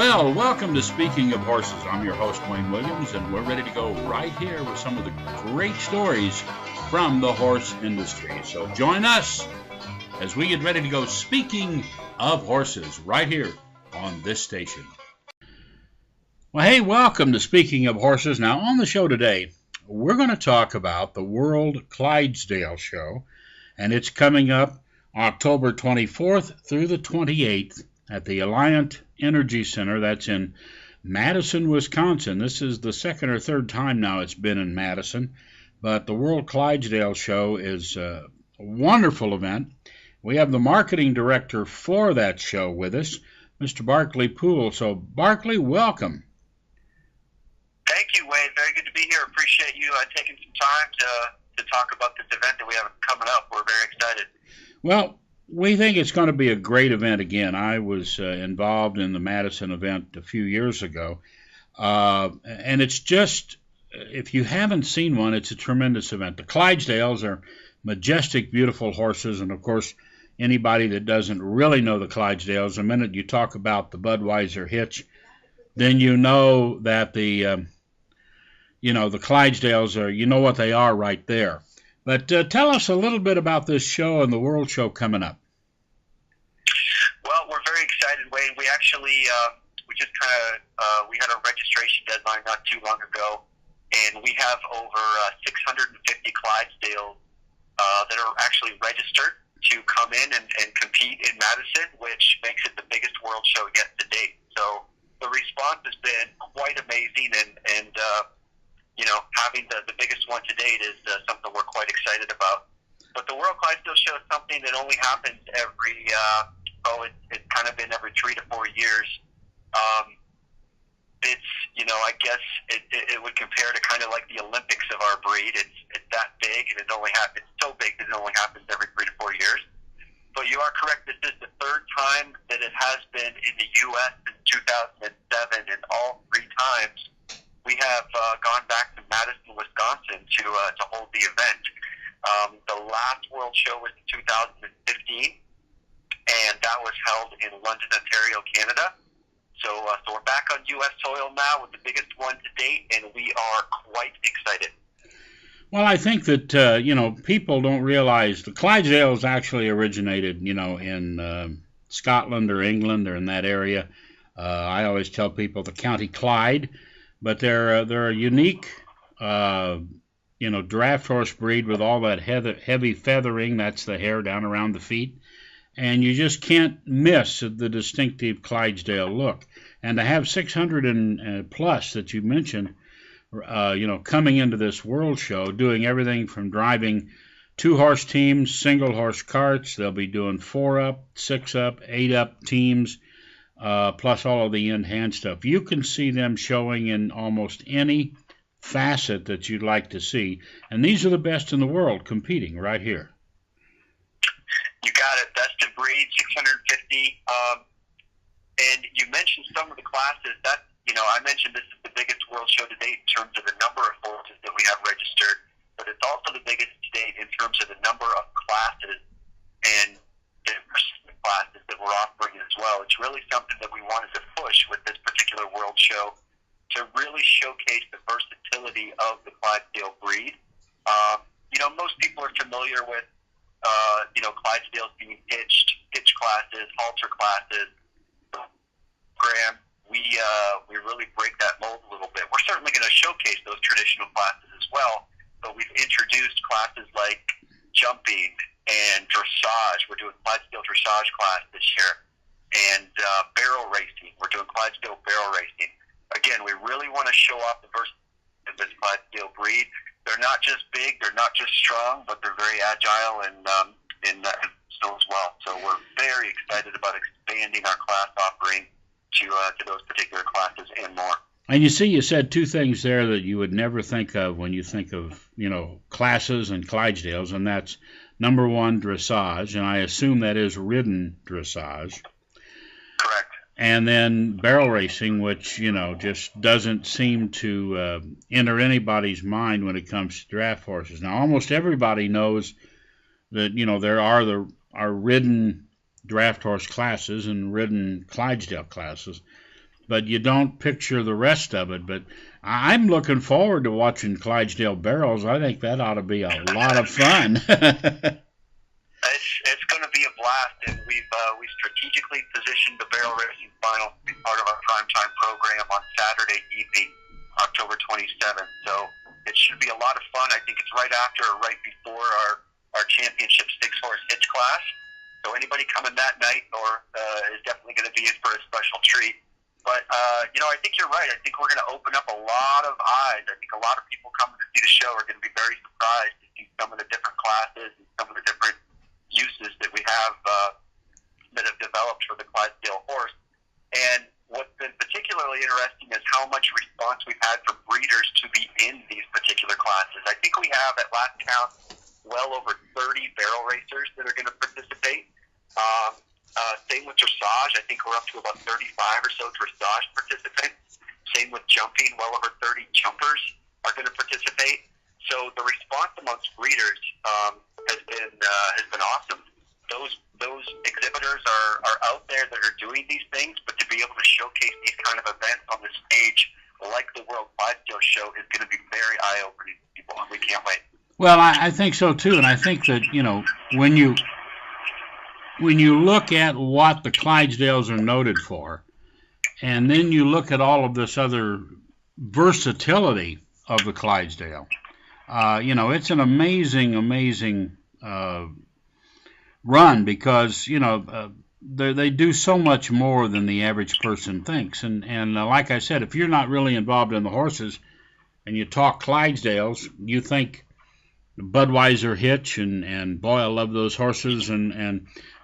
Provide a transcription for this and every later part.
Well, welcome to Speaking of Horses. I'm your host, Wayne Williams, and we're ready to go right here with some of the great stories from the horse industry. So join us as we get ready to go Speaking of Horses right here on this station. Well, hey, welcome to Speaking of Horses. Now, on the show today, we're going to talk about the World Clydesdale Show, and it's coming up October 24th through the 28th at the Alliant Energy Center. That's in Madison, Wisconsin. This is the second or third time now it's been in Madison, but the World Clydesdale Show is a wonderful event. We have the marketing director for that show with us, Mr. Barclay Poole. So, Barclay, welcome. Thank you, Wayne. Very good to be here. Appreciate you taking some time to talk about this event that we have coming up. We're very excited. Well, we think it's going to be a great event again. I was involved in the Madison event a few years ago, and it's just, if you haven't seen one, it's a tremendous event. The Clydesdales are majestic, beautiful horses, and of course, anybody that doesn't really know the Clydesdales, the minute you talk about the Budweiser hitch, then you know that the Clydesdales are, you know what they are right there. But tell us a little bit about this show and the World Show coming up. Well, we're very excited, Wayne. We actually, we had a registration deadline not too long ago, and we have over 650 Clydesdales that are actually registered to come in and compete in Madison, which makes it the biggest World Show yet to date. So the response has been quite amazing, and having the biggest one to date is something we're quite excited about. But the World Clydesdale Show is something that only happens every, it's kind of been every 3 to 4 years. I guess it would compare to kind of like the Olympics of our breed. It's that big, and it's so big that it only happens every 3 to 4 years. But you are correct. This is the third time that it has been in the U.S. since 2007, and all 3 times we have gone back to Madison, Wisconsin to hold the event. The last World Show was in 2015, and that was held in London, Ontario, Canada. So we're back on U.S. soil now with the biggest one to date, and we are quite excited. Well, I think that, people don't realize the Clydesdales actually originated, in Scotland or England or in that area. I always tell people the County Clyde, but they're a unique, draft horse breed with all that heavy feathering. That's the hair down around the feet. And you just can't miss the distinctive Clydesdale look. And to have 600 and plus that you mentioned, coming into this World Show, doing everything from driving 2-horse teams, single-horse carts. They'll be doing 4-up, 6-up, 8-up teams, plus all of the in-hand stuff. You can see them showing in almost any facet that you'd like to see. And these are the best in the world competing right here. You got it. Best of breed, 650. And you mentioned some of the classes. I mentioned this is the biggest World Show to date in terms of the number of horses that we have registered, but it's also the biggest to date in terms of the number of classes and the classes that we're offering as well. It's really something that we wanted to push with this particular World Show to really showcase the versatility of the Clydesdale breed. Most people are familiar with Clydesdales being hitch classes, halter classes. Graham, we really break that mold a little bit. We're certainly going to showcase those traditional classes as well, but we've introduced classes like jumping and dressage. We're doing Clydesdale dressage class this year, and barrel racing. We're doing Clydesdale barrel racing. Again, we really want to show off the versatility of this Clydesdale breed. They're not just big, they're not just strong, but they're very agile and so as well. So we're very excited about expanding our class offering to those particular classes and more. And you see, you said 2 things there that you would never think of when you think of, classes and Clydesdales, and that's number 1, dressage, and I assume that is ridden dressage. Correct. And then barrel racing, which, just doesn't seem to enter anybody's mind when it comes to draft horses. Now, almost everybody knows that, there are ridden draft horse classes and ridden Clydesdale classes. but you don't picture the rest of it. But I'm looking forward to watching Clydesdale barrels. I think that ought to be a lot of fun. It's going to be a blast, and we've strategically positioned the barrel racing final to be part of our primetime program on Saturday evening, October 27th. So it should be a lot of fun. I think it's right after or right before our championship 6-horse hitch class. So anybody coming that night is definitely going to be in for a special treat. But, I think you're right. I think we're going to open up a lot of eyes. I think a lot of people coming to see the show are going to be very surprised to see some of the different classes and some of the different uses that we have that have developed for the Clydesdale horse. And what's been particularly interesting is how much response we've had from breeders to be in these particular classes. I think we have, at last count, well over 30 barrel racers that are going to participate. Same with dressage. I think we're up to about 35 or so dressage participants. Same with jumping. Well over 30 jumpers are going to participate. So the response amongst breeders has been awesome. Those exhibitors are out there that are doing these things, but to be able to showcase these kind of events on the stage like the World Clydesdale Show is going to be very eye-opening to people, and we can't wait. Well, I think so too, and I think that when you look at what the Clydesdales are noted for, and then you look at all of this other versatility of the Clydesdale, it's an amazing run because they do so much more than the average person thinks. And like I said, if you're not really involved in the horses and you talk Clydesdales, you think Budweiser hitch and boy, I love those horses,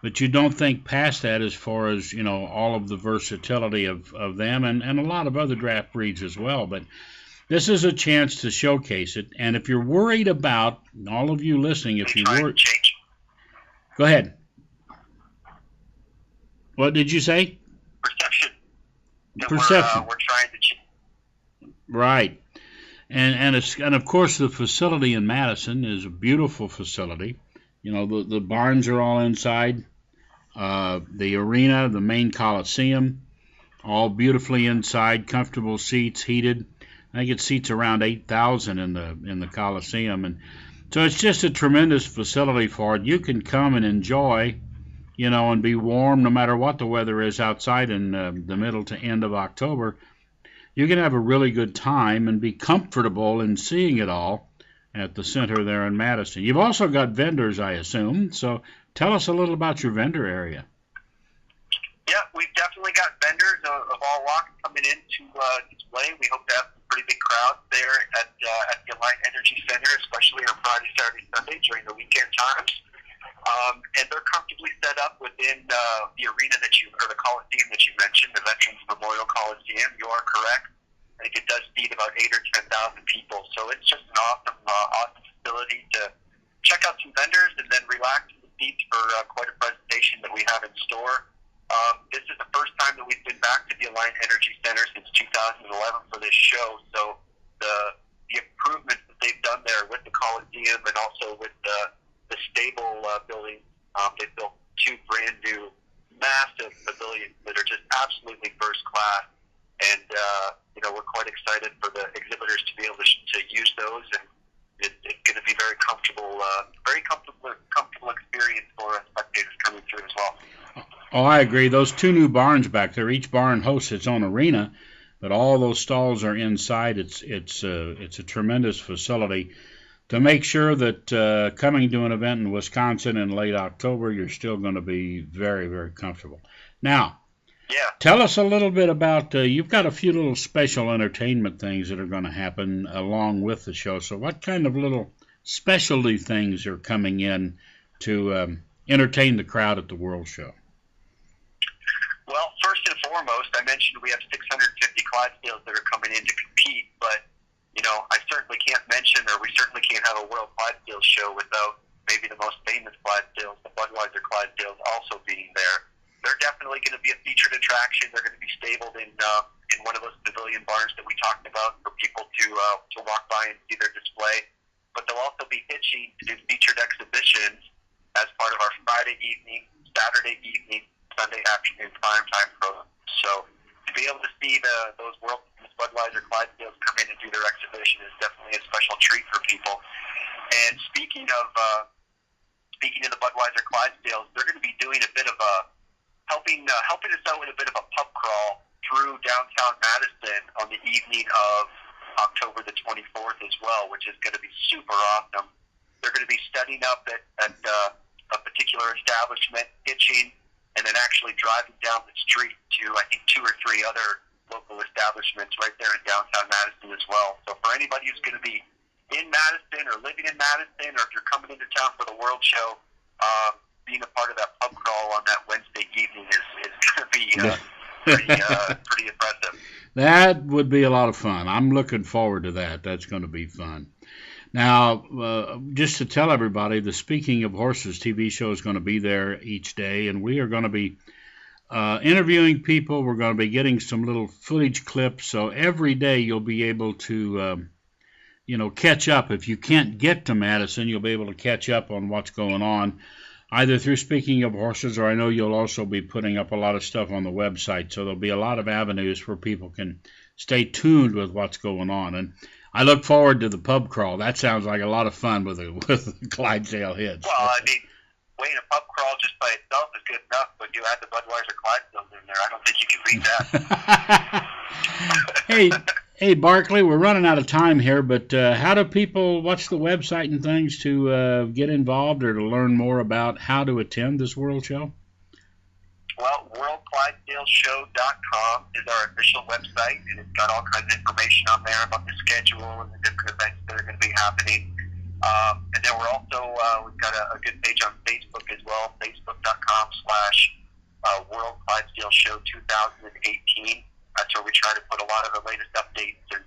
but you don't think past that as far as all of the versatility of them and a lot of other draft breeds as well. But this is a chance to showcase it. And if you're worried about, all of you listening, if you worry, go ahead. What did you say? Perception. Perception. We're trying to change. Right. And of course the facility in Madison is a beautiful facility. The barns are all inside. The arena, the main Coliseum, all beautifully inside, comfortable seats, heated. I think it seats around 8,000 in the Coliseum, and so it's just a tremendous facility for it. You can come and enjoy, and be warm no matter what the weather is outside in the middle to end of October. You can have a really good time and be comfortable in seeing it all at the center there in Madison. You've also got vendors, I assume, so tell us a little about your vendor area. Yeah, we've definitely got vendors of all walks coming in to display. We hope to have some pretty big crowds there at the Alliant Energy Center, especially on Friday, Saturday, Sunday during the weekend times. And they're comfortably set up within the arena or the Coliseum that you mentioned, the Veterans Memorial Coliseum. You are correct. I think it does seat about 8,000 or 10,000 people. So it's just an awesome facility to check out some vendors and then relax in the seats for quite a presentation that we have in store. This is the first time that we've been back to the Alliant Energy Center since 2011 for this show. So the improvements that they've done there with the Coliseum and also with the stable building, they built 2 brand new massive pavilions that are just absolutely first class. And we're quite excited for the exhibitors to be able to use those, and it's going to be very comfortable experience for spectators coming through as well. Oh, I agree. Those 2 new barns back there, each barn hosts its own arena, but all those stalls are inside. It's a tremendous facility to make sure that coming to an event in Wisconsin in late October, you're still going to be very, very comfortable. Now, tell us a little bit about, you've got a few little special entertainment things that are going to happen along with the show. So what kind of little specialty things are coming in to entertain the crowd at the World Show? Well, first and foremost, I mentioned we have 650 Clydesdales that are coming in to compete, but, I certainly can't mention, or we certainly can't have a World Clydesdale Show without maybe the most famous Clydesdales, the Budweiser Clydesdales, also being there. They're definitely going to be a featured attraction. They're going to be stabled in one of those pavilion barns that we talked about for people to walk by and see their display. But they'll also be hitching to do featured exhibitions as part of our Friday evening, Saturday evening, Sunday afternoon primetime program. So to be able to see of speaking of the Budweiser Clydesdales, they're going to be doing a bit of a helping us out with a bit of a pub crawl through downtown Madison on the evening of October the 24th as well, which is going to be super awesome. They're going to be setting up at a particular establishment, hitching, and then actually driving down the street to, I think, 2 or 3 other local establishments right there in downtown Madison as well. So for anybody who's going to be in Madison or living in Madison, or if you're coming into town for the World Show, being a part of that pub crawl on that Wednesday evening is going to be pretty impressive. That would be a lot of fun. I'm looking forward to that. That's going to be fun. Now, just to tell everybody, the Speaking of Horses TV show is going to be there each day, and we are going to be interviewing people. We're going to be getting some little footage clips, so every day you'll be able to, catch up. If you can't get to Madison, you'll be able to catch up on what's going on, either through Speaking of Horses, or I know you'll also be putting up a lot of stuff on the website, so there'll be a lot of avenues where people can stay tuned with what's going on. And I look forward to the pub crawl. That sounds like a lot of fun with the Clydesdale hits. Well, I mean, waiting a pub crawl just by itself is good enough, but you add the Budweiser Clydesdales in there, I don't think you can beat that. Hey, Barclay, we're running out of time here, but how do people, what's the website and things to get involved or to learn more about how to attend this World Show? Well, WorldClydesdaleShow.com is our official website, and it's got all kinds of information on there about the schedule and the different events that are going to be happening. And then we're also, we've got a good page on Facebook as well, Facebook.com/World Clydesdale Show 2018. That's where we try to put a lot of the latest updates and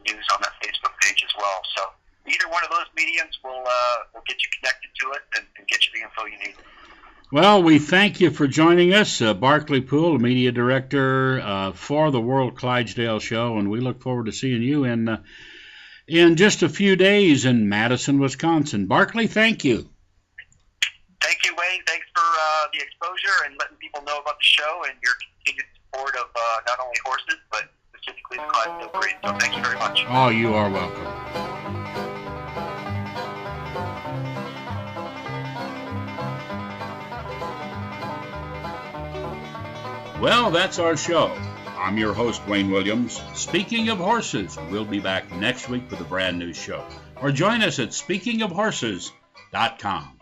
news on that Facebook page as well. So either one of those mediums will get you connected to it and get you the info you need. Well, we thank you for joining us, Barclay Poole, Media Director for the World Clydesdale Show, and we look forward to seeing you in just a few days in Madison, Wisconsin. Barclay, thank you. Thank you, Wayne. Thanks for the exposure and letting people know about the show and your continued support of not only horses, but specifically the Clydesdale breed. So thank you very much. Oh, you are welcome. Well, that's our show. I'm your host, Wayne Williams. Speaking of Horses, we'll be back next week with a brand new show. Or join us at speakingofhorses.com.